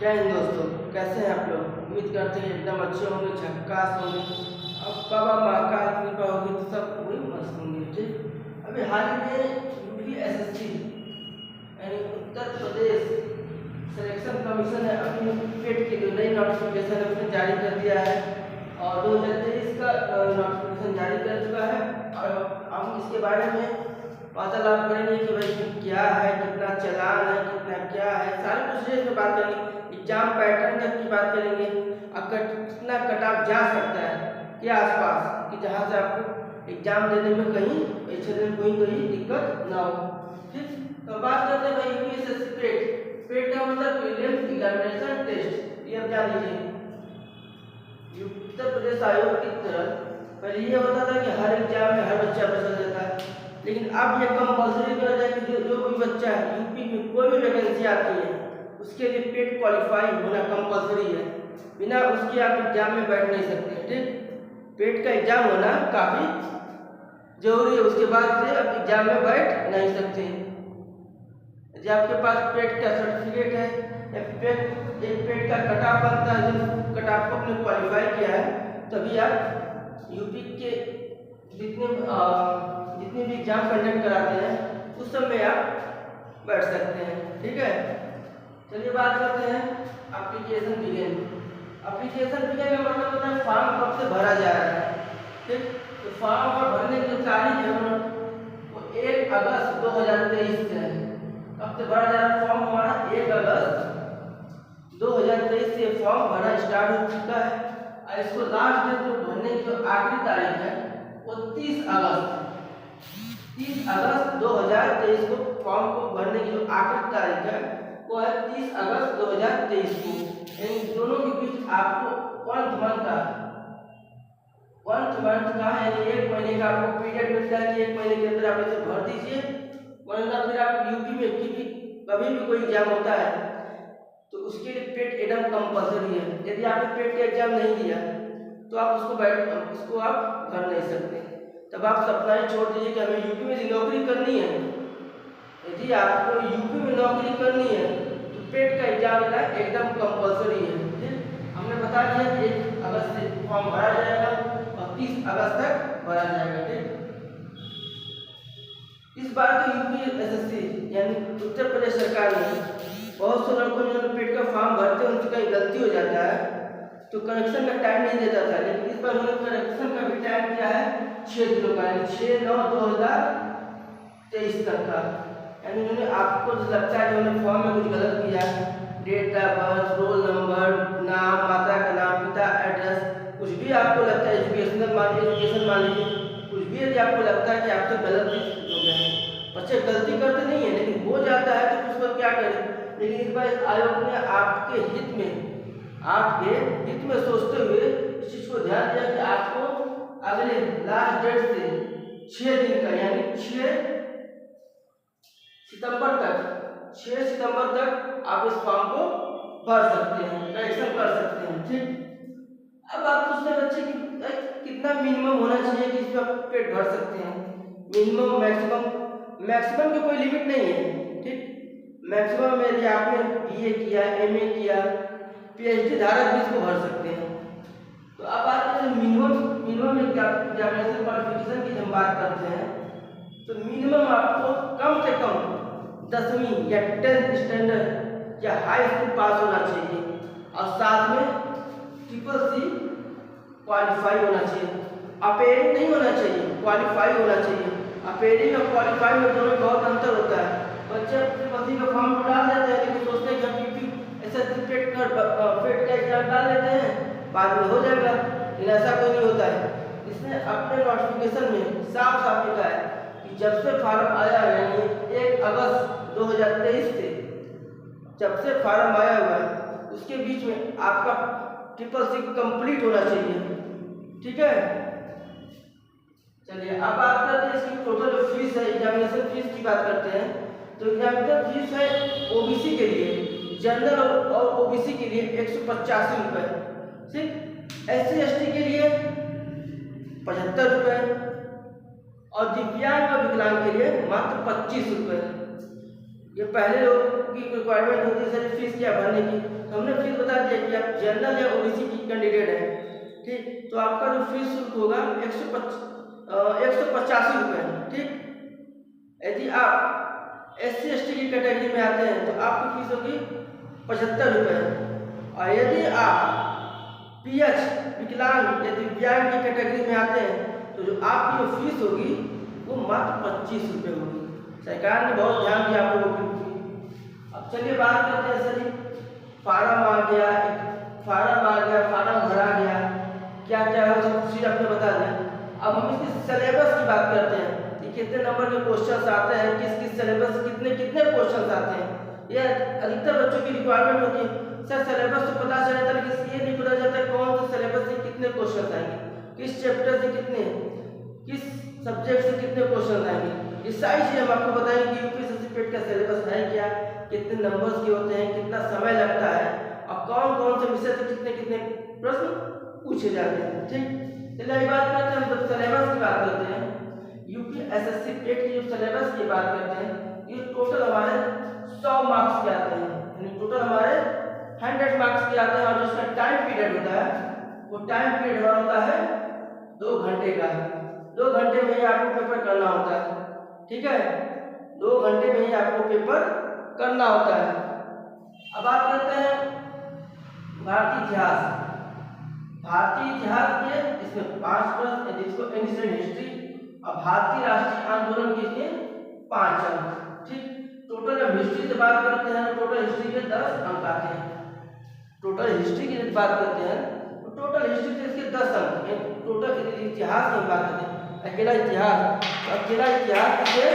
जय हिंद दोस्तों, कैसे हैं आप लोग। उम्मीद करते हैं एकदम अच्छे होंगे, झक्कास होंगे। अब कब आप महाकाल की कृपा होगी तो सब पूरे मस्त होंगे। ठीक, अभी हाल ही में यूपीएसएससी यानी उत्तर प्रदेश सिलेक्शन कमीशन ने अपनी पेट की जो नई नोटिफिकेशन है उसने जारी कर दिया है और 2023 का नोटिफिकेशन जारी कर चुका है। और हम इसके बारे में वार्तालाप करेंगे कि भाई क्या है, कितना चालान है, कितना क्या है, सारे प्रोसीजर पे बात करेंगे। एग्जाम पैटर्न तक की बात करेंगे, कितना कट ऑफ जा सकता है के आसपास कि जहाँ से आपको एग्जाम देने में कहीं परीक्षा में कोई दिक्कत ना हो। ठीक, तो बात करते हैं भाई यूपीएसएससी पेट का मतलब प्रीलिम्स एग्जामिनेशन टेस्ट। ये आप जान लीजिए, उत्तर प्रदेश आयोग की तरफ पहले ये होता था कि हर एग्जाम में हर बच्चा बदल देता है, लेकिन अब ये कंपल्सरी कर दिया कि जो भी बच्चा यूपी में कोई भी वैकेंसी आती है उसके लिए पेट क्वालिफाई होना कंपल्सरी है। बिना उसके आप एग्जाम में बैठ नहीं सकते। ठीक, पेट का एग्जाम होना काफ़ी जरूरी है, उसके बाद से आप एग्जाम में बैठ नहीं सकते। यदि आपके पास पेट का सर्टिफिकेट है या एक पेट का कट ऑफ बनता है, जो कट ऑफ को आपने क्वालिफाई किया है, तभी आप यूपी के जितने भी एग्जाम कंडक्ट कराते हैं उस सब में आप बैठ सकते हैं। ठीक है, चलिए बात करते हैं एप्लीकेशन बिगिन। एप्लीकेशन बिगिन का मतलब होता है फॉर्म कब से भरा जा रहा है। ठीक, तो फॉर्म और भरने की तारीख है वो 1 अगस्त 2023 से है। कब से भरा जा रहा है फॉर्म हमारा 1 अगस्त 2023 से फॉर्म भरा स्टार्ट हो चुका है और इसको लास्ट डेट जो भरने की जो आखिरी तारीख है वो 30 अगस्त 2023 को फॉर्म को भरने की जो आखिरी तारीख है वो है 30 अगस्त 2023 को। इन दोनों के बीच आपको 1 मंथ का यानी 1 महीने का आपको पीरियड मिलता है कि 1 महीने के अंदर आप इसे भर दीजिए, वरना फिर आप यूपी में कभी भी कोई एग्जाम होता है तो उसके लिए पेट एकदम कंपल्सरी है। यदि आपने पेट का एग्जाम नहीं दिया तो आप उसको आप भर नहीं सकते। तब आप सपना ही छोड़ दीजिए कि हमें यूपी में नौकरी करनी है। यदि आपको यूपी में नौकरी करनी है तो पेट का एग्जाम देना एकदम कंपल्सरी है। ठीक, हमने बता दिया कि 1 अगस्त से फॉर्म भरा जाएगा और 30 अगस्त तक भरा जाएगा। ठीक, इस बार तो यूपीएसएससी यानी उत्तर प्रदेश सरकार ने बहुत से लड़कों ने पेट का फॉर्म भरते हैं, उनसे कहीं गलती हो जाता है तो करेक्शन का टाइम नहीं देता था, लेकिन इस बार उन्होंने करेक्शन का भी टाइम किया है 6 दिनों का, यानी 6/9/2023 तक का। यानी उन्होंने आपको जो लगता है कि उन्होंने फॉर्म में कुछ गलत किया, date of birth, roll number, नाम, माता का नाम, पिता एड्रेस, कुछ भी आपको लगता है, एजुकेशन मान लीजिए, कुछ भी यदि आपको लगता है कि आपसे गलत हो गया है, बच्चे गलती करते नहीं है लेकिन हो जाता है तो उस पर क्या करें। लेकिन इस बार आयोग ने आपके हित में सोचते हुए इस चीज को ध्यान दिया कि आपको अगले लास्ट डेट से 6 दिन का यानी 6 सितंबर तक आप इस फॉर्म को भर सकते हैं, करेक्शन कर सकते हैं। ठीक, अब आप पूछते हैं बच्चे कि कितना मिनिमम होना चाहिए कि इस पर आप पेट भर सकते हैं। मिनिमम मैक्सिमम की कोई लिमिट नहीं है। ठीक, मैक्सिमम में यदि आपने बीए किया, एमए किया, पीएचडी धारक भी इसको भर सकते हैं। तो अब बात करें मिनिमम एग्जामिनेशन क्वालिफिकेशन की हम बात करते हैं तो मिनिमम आपको कम से कम 10वीं या 10th स्टैंडर्ड या हाई स्कूल पास होना चाहिए और साथ में CCC क्वालिफाई होना चाहिए। अपेयरिंग नहीं होना चाहिए, क्वालिफाई होना चाहिए। अपेयरिंग और क्वालिफाई में दोनों में बहुत अंतर होता है। बच्चे CCC का फॉर्म तो डाल देते हैं लेकिन सोचते हैं कि हम पेट का एग्जाम डाल लेते हैं, बाद में हो जाएगा, लेकिन ऐसा कोई नहीं होता है। इसने अपने नोटिफिकेशन में साफ लिखा है कि जब से फॉर्म आया है यानी 1 अगस्त 2023 से जब से फॉर्म आया हुआ है उसके बीच में आपका CCC कंप्लीट होना चाहिए। ठीक है, चलिए अब बात करते हैं इसकी टोटल जो फीस है, एग्जामिनेशन फीस की बात करते हैं। तो एग्जामिनेशन फीस है ओबीसी के लिए, जनरल और ओबीसी के लिए 185 रुपये, ठीक, SC ST के लिए 75 रुपये और दिव्यांग और विकलांग के लिए मात्र 25 रुपये। ये पहले लोग की रिक्वायरमेंट होती है सर फीस क्या भरने की, तो हमने फीस बता दिया कि आप जनरल या ओबीसी की कैंडिडेट है, ठीक, तो आपका जो फीस शुल्क होगा 185 रुपये, ठीक। यदि आप SC/ST की कैटेगरी में आते हैं तो आपकी फीस होगी 75 रुपये, और यदि आप PH विकलांग या दिव्यांग की कैटेगरी में आते हैं तो जो आपकी जो फीस होगी वो मात्र 25 रुपये होगी। सरकार ने बहुत ध्यान दिया आप लोगों की। अब चलिए बात करते हैं सर, फार्म आ गया, फार्म भरा गया, क्या क्या है सब चीज़ आपने बता दें। अब हम इसकी सिलेबस की बात करते हैं कि कितने नंबर के क्वेश्चंस आते हैं, किस सिलेबस कितने क्वेश्चंस आते हैं। यह अधिकतर बच्चों की रिक्वायरमेंट होती है सर सिलेबस तो पता चल जाता है लेकिन ये नहीं पता चलता कौन से सिलेबस से कितने क्वेश्चन आएंगे, किस चैप्टर से कितने, किस सब्जेक्ट से कितने क्वेश्चन आएंगे। ये सारी चीज़ हम आपको बताएंगे कि यूपीएससी पेट का सिलेबस है क्या, कितने नंबर्स के होते हैं, कितना समय लगता है और कौन कौन से विषय से कितने प्रश्न पूछे जाते हैं, ठीक। चलिए अभी बात करते हैं, हम सिलेबस की बात करते हैं। यूपीएससी पेट की जो सिलेबस की बात करते हैं ये टोटल हमारे 100 मार्क्स के आते हैं, यानी टोटल हमारे 100 मार्क्स के आते हैं। और जिसका टाइम पीरियड होता है वो टाइम पीरियड होता है 2 घंटे का। 2 घंटे में ही आपको पेपर करना होता है, ठीक है, 2 घंटे में ही आपको पेपर करना होता है। अब बात करते हैं भारतीय इतिहास। भारतीय इतिहास के इसमें 5 प्रश्न, जिसको एंशिएंट हिस्ट्री और भारतीय राष्ट्रीय आंदोलन के लिए 5 अंक, ठीक। टोटल जब हिस्ट्री से बात करते हैं तो टोटल हिस्ट्री के 10 अंक आते हैं। टोटल हिस्ट्री की जब बात करते हैं तो टोटल हिस्ट्री से इसके 10 अंक, टोटल इतिहास की बात करते हैं अकेला इतिहास से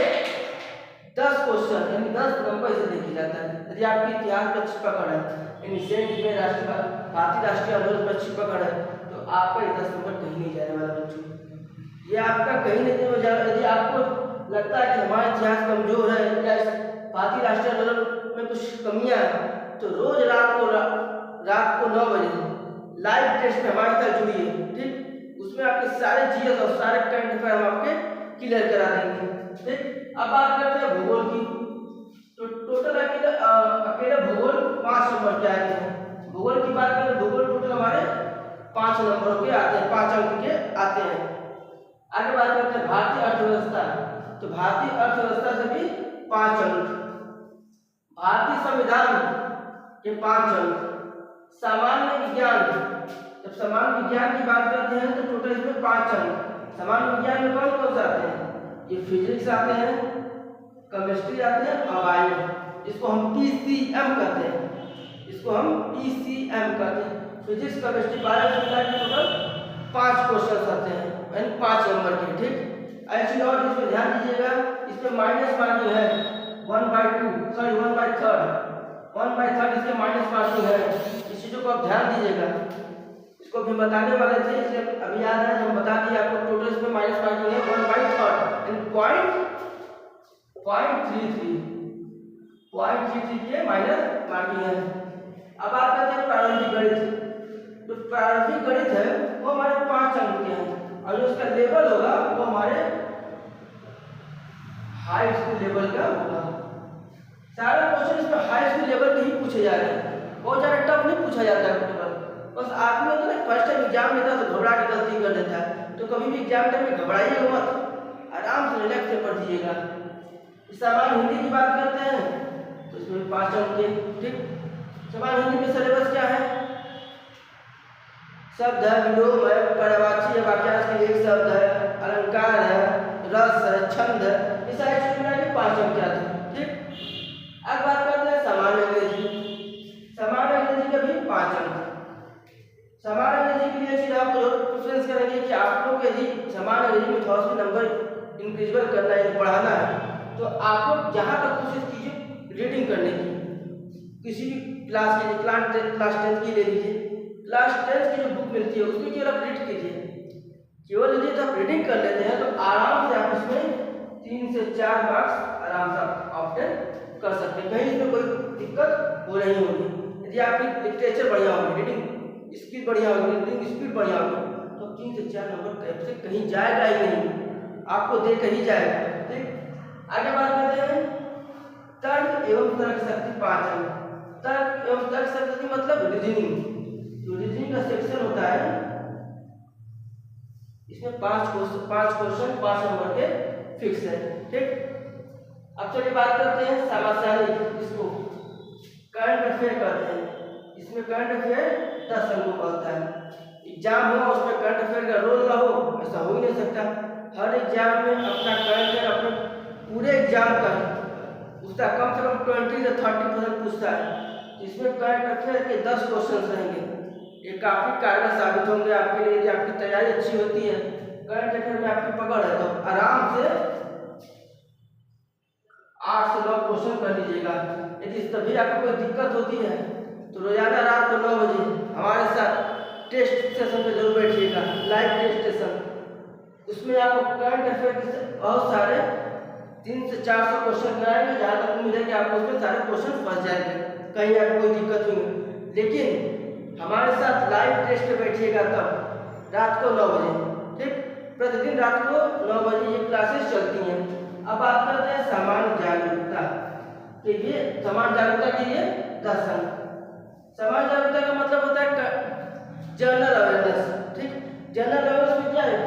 10 क्वेश्चन यानी 10 नंबर से देखी जाता है। यदि आपकी इतिहास में अच्छी पकड़ है, एंशिएंट में भारतीय राष्ट्रीय आंदोलन में अच्छी पकड़ है तो आपका 10 नंबर कहीं नहीं जाने वाला बच्चों, ये आपका कहीं नहीं जाने। यदि आपको लगता है कि हमारा इतिहास कमजोर है या भारतीय राष्ट्रीय आंदोलन में कुछ कमियां हैं तो रोज रात को 9 बजे लाइव टेस्ट में हमारे साथ जुड़िए, ठीक। उसमें आपके सारे जीएस और सारे करंट अफेयर हम आपके क्लियर करा देंगे, ठीक। अब बात करते हैं भूगोल की, तो टोटल अकेले भूगोल 5 नंबर के आते हैं। भूगोल की बात करें भूगोल टोटल हमारे 5 नंबरों के आते हैं, 5 अंक के आते हैं। आगे बात करते हैं भारतीय अर्थव्यवस्था, तो भारतीय अर्थव्यवस्था से भी 5 अंक। भारतीय संविधान के 5 अंक। सामान्य विज्ञान, जब सामान्य विज्ञान की बात करते हैं तो टोटल इसमें 5 अंक। सामान्य विज्ञान में कौन कौन से आते हैं, ये फिजिक्स आते हैं, केमिस्ट्री आते हैं और बायो, जिसको हम PCM कहते हैं, फिजिक्स केमिस्ट्री बायो मिला के टोटल 5 क्वेश्चन आते हैं यानी 5 नंबर के, ठीक। ऐसे और इसमें ध्यान दीजिएगा, इसमें माइनस मार्किंग है 1/3 इसके माइनस मार्किंग है। इस चीज़ों को आप ध्यान दीजिएगा, इसको भी बताने वाले थे इसलिए अभी याद है, हम बता दिए आपको। टोटल इसमें माइनस मार्किंग है 1/3 यानी 0.33 के माइनस मार्किंग है। अब बात करते हैं प्रारंभिक गणित, तो प्रारंभिक गणित है वो हमारे 5 अंक के हैं और जो उसका लेवल होगा वो हमारे हाई स्कूल लेवल का होगा। सारे क्वेश्चन इसमें हाई स्कूल लेवल के ही पूछे जा रहे हैं, बहुत ज़्यादा टफ नहीं पूछा जाता है पेपर। बस आदमी होता है ना फर्स्ट टाइम एग्जाम लेता है तो घबरा के गलती कर देता है, तो कभी भी एग्जाम टाइम में घबराइएगा मत, आराम से रिलैक्स से पढ़ दीजिएगा। सामान्य हिंदी की बात करते हैं तो इसमें 5 अंक के, ठीक। सामान्य हिंदी में सिलेबस क्या है, शब्द है, विलोम है, पर्यायवाची है, वाक्यांश के एक शब्द है, अलंकार है, रस है, छंद है, ये सारी चीजें मिला के 5 अंक के आते हैं, ठीक। अब बात करते हैं सामान्य अंग्रेजी। सामान्य अंग्रेजी का भी 5 अंक। सामान्य अंग्रेजी के लिए चीज आपको जरूर प्रेफरेंस करेंगे कि आप लोग यदि सामान्य अंग्रेजी में थोड़ा सा नंबर इंक्रीजबल करना है, बढ़ाना है, तो आप लोग जहाँ तक कोशिश कीजिए रीडिंग करने की। किसी भी क्लास के लिए क्लास 10 की ले लीजिए, क्लास 10 की जो बुक मिलती है उसमें केवल आप रीड कीजिए। केवल यदि जब आप रीडिंग कर लेते हैं तो आराम से आप इसमें 3 से 4 मार्क्स आराम से ऑब्टेन कर सकते हैं, कहीं इसमें कोई दिक्कत हो नहीं होगी। यदि आपकी लिटरेचर बढ़िया होगी, रीडिंग स्किल बढ़िया होगी, रीडिंग स्पीड बढ़िया होगी, तो 3 से 4 नंबर कैप से कहीं जाएगा ही नहीं, आपको देकर ही जाएगा, ठीक। आगे बात करते हैं तर्क एवं तर्क शक्ति 5 अंक। तर्क एवं तर्क शक्ति मतलब रीजनिंग, जो रीजनिंग का सेक्शन होता है इसमें 5 क्वेश्चन 5 नंबर के फिक्स है। ठीक, अब चलिए बात करते हैं समसामयिक, जिसको करंट अफेयर कहते हैं। इसमें करंट अफेयर 10 अंकों का होता है। एग्जाम हो उसमें करंट अफेयर का रोल ना हो ऐसा हो ही नहीं सकता। हर एग्जाम में अपना करंट अफेयर अपने पूरे एग्जाम का उसका कम से कम 20 से 30% पूछता है। इसमें करंट अफेयर के 10 क्वेश्चन रहेंगे। ये काफ़ी कारगर साबित होंगे आपके लिए यदि आपकी तैयारी अच्छी होती है। करंट अफेयर में आपकी पकड़ है तो आराम से 8 से 9 क्वेश्चन कर लीजिएगा। यदि तभी आपको कोई दिक्कत होती है तो रोजाना रात को 9 बजे हमारे साथ टेस्ट सेशन पे जरूर बैठिएगा, लाइव टेस्ट सेशन। उसमें आपको करंट अफेयर के बहुत सारे 300 से 400 क्वेश्चन कराएंगे, जहाँ तक उम्मीद है कि आपको उसमें सारे क्वेश्चन फंस जाएंगे, कहीं आपको कोई दिक्कत नहीं है। लेकिन हमारे साथ लाइव टेस्ट पे बैठिएगा तब रात को 9 बजे। ठीक, प्रतिदिन रात को 9 बजे ये क्लासेस चलती हैं। अब बात करते हैं सामान्य जागरूकता के लिए। सामान्य जागरूकता के लिए 10 अंक। सामान्य जागरूकता का मतलब होता है जनरल अवेयरनेस। ठीक, जनरल अवेयरनेस में क्या है,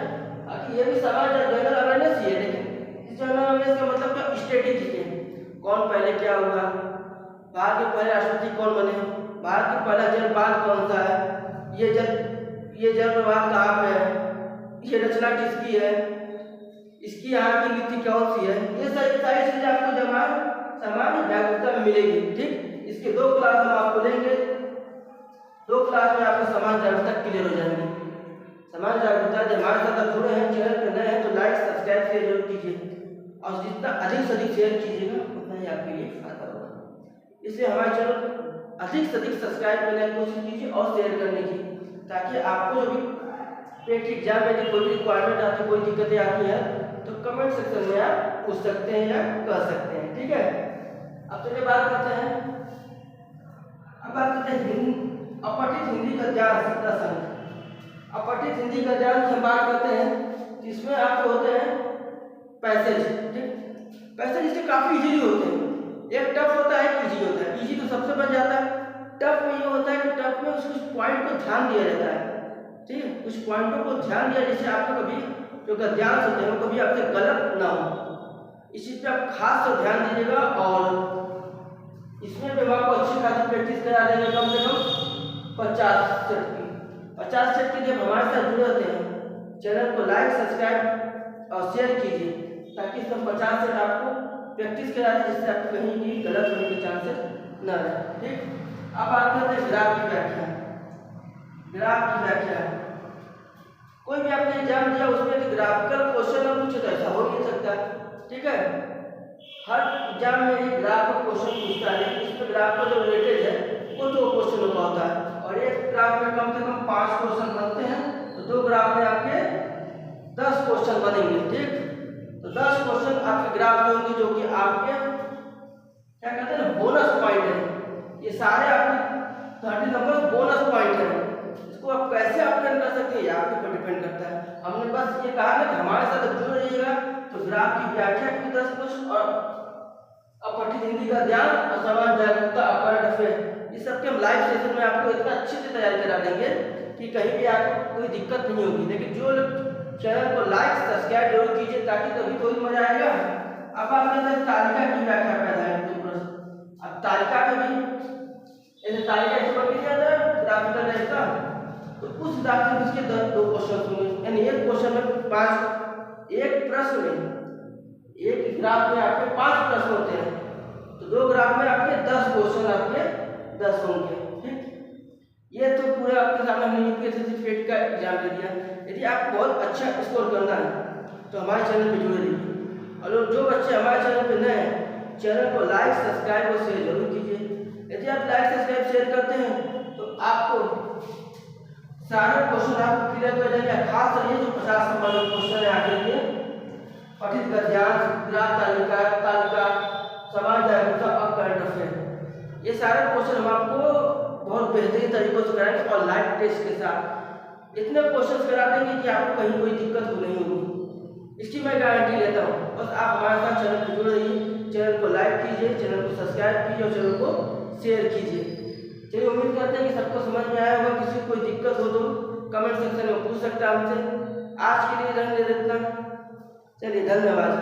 आखिर ये भी सामान्य जनरल अवेयरनेस ही है, लेकिन इस जनरल अवेयरनेस का मतलब क्या, स्टैटिस्टिक्स है। कौन पहले क्या हुआ, भारत के पहले राष्ट्रपति कौन बने, भारत का पहला जल बांध कौन सा है, ये जल प्रपात कहाँ पे है, ये रचना किसकी है, इसकी यहाँ की नीति कौन सी है, ये सारी चीजें आपको जमा सामान्य जागरूकता में मिलेगी। ठीक, इसके 2 क्लास हम आपको लेंगे, 2 क्लास में आपको सामान्य जागरूकता क्लियर हो जाएंगे। सामान्य जागरूकता जब हमारे साथ जुड़े हैं, चैनल पर नए हैं तो लाइक सब्सक्राइब शेयर जरूर कीजिए, और जितना अधिक से अधिक शेयर कीजिएगा उतना ही आपके लिए फायदा होगा। इसलिए हमारे चैनल अधिक से अधिक सब्सक्राइब करने की कोशिश कीजिए और शेयर करने की, ताकि आपको जो भी पेट एग्जाम में कोई भी रिक्वायरमेंट आती है, कोई दिक्कतें आती हैं तो कमेंट सेक्शन में आप पूछ सकते हैं या कह सकते हैं। ठीक है, अब चलिए बात करते हैं अपठित हिंदी का ज्ञान 10 अंक। अपठित हिंदी का ज्ञान की हम बात करते हैं जिसमें आपके होते हैं पैसेज। ठीक, पैसेज इससे काफ़ी इजीली होते हैं, एक टफ होता है, इजी होता है। इजी तो सबसे बन जाता है, टफ में ये होता है कि टफ में कुछ पॉइंट को ध्यान दिया जाता है। ठीक है, कुछ पॉइंटों को ध्यान दिया जिससे आपको कभी जो गद्यांश होते हैं वो कभी आपसे गलत ना हो। इस चीज़ पे आप खास तो ध्यान दीजिएगा, और इसमें भी आपको अच्छी खासी प्रैक्टिस करा देंगे। कम से कम 50 सेट की जब हमारे साथ जुड़े होते हैं, चैनल को लाइक सब्सक्राइब और शेयर कीजिए, ताकि इसमें 50 सेट आपको प्रैक्टिस करा दें, जिससे आपको कहीं भी गलत होने के चांसेस न रहे। ठीक, अब बात करते हैं ग्राफ की व्याख्या। ग्राफ की व्याख्या, कोई भी आपने एग्जाम दिया उसमें ग्राफिकल क्वेश्चन ना पूछे तो ऐसा हो नहीं सकता। ठीक है, हर एग्जाम में एक ग्राफ का क्वेश्चन पूछता है, लेकिन इसमें ग्राफ का जो वेटेज है वो 2 क्वेश्चन का होता है, और एक ग्राफ में कम से कम 5 क्वेश्चन बनते हैं, तो 2 ग्राफ में आपके 10 क्वेश्चन बनेंगे। ठीक, तो 10 क्वेश्चन आपके ग्राफ में होंगे, जो कि आपके क्या कहते हैं ना, बोनस पॉइंट है। ये सारे आपके 30 नंबर बोनस पॉइंट है। इसको आप कैसे अप्लाई कर सकते हैं ये आपके ऊपर डिपेंड करता है। हमने बस ये कहा ना कि हमारे साथ जुड़ रहिएगा, तो ग्राफ की व्याख्या की 10 क्वेश्चन और अपठित हिंदी का ज्ञान और सामान्य जागरूकता करंट अफेयर, ये सब के हम लाइव सेशन में आपको इतना अच्छे से तैयारी करा देंगे कि कहीं भी आपको कोई दिक्कत नहीं होगी। लेकिन जो लोग चैनल को लाइक सब्सक्राइब जरूर कीजिए, ताकि तभी कोई मजा आएगा। अब आप कहते हैं तालिका की व्याख्या पैदा है तो प्रश्न, अब तालिका में भी जैसे तालिका ऐसे बन के जाता है ग्राफिकल टाइप का, तो उस हिसाब से इसके 2 क्वेश्चन होंगे, यानी एक क्वेश्चन में 5, एक प्रश्न में एक ग्राफ में आपके 5 प्रश्न होते हैं, तो 2 ग्राफ में आपके 10 क्वेश्चन आपके 10 होंगे। ठीक, ये तो पूरे आपके सामने हमने यूपीएससी फेट का एग्जाम दे दिया। यदि आपको बहुत अच्छा स्कोर करना है तो हमारे चैनल पे जुड़े रहिए, और जो बच्चे हमारे चैनल पे नए हैं, चैनल को लाइक सब्सक्राइब और शेयर जरूर कीजिए। यदि आप लाइक सब्सक्राइब शेयर करते हैं तो आपको सारे क्वेश्चन आपको क्लियर कर जाएंगे। खास कर ये जो 50 नंबर का क्वेश्चन है आपके लिए, पठित गद्यांश, ग्राफ तालिका, समाज जागरूकता और करंट अफेयर, ये सारे क्वेश्चन हम आपको बहुत बेहतरीन तरीकों से कराएंगे और लाइव टेस्ट के साथ इतने क्वेश्चन करा देंगे कि आपको कहीं कोई दिक्कत नहीं होगी, इसकी मैं गारंटी लेता हूँ। बस आप हमारे साथ चैनल पर जुड़ रहिए, चैनल को लाइक कीजिए, चैनल को सब्सक्राइब कीजिए और चैनल को शेयर कीजिए। चलिए उम्मीद करते हैं कि सबको समझ में आया होगा। किसी को कोई दिक्कत हो तो कमेंट सेक्शन में पूछ सकता है हमसे। आज के लिए रहने देते इतना। चलिए धन्यवाद।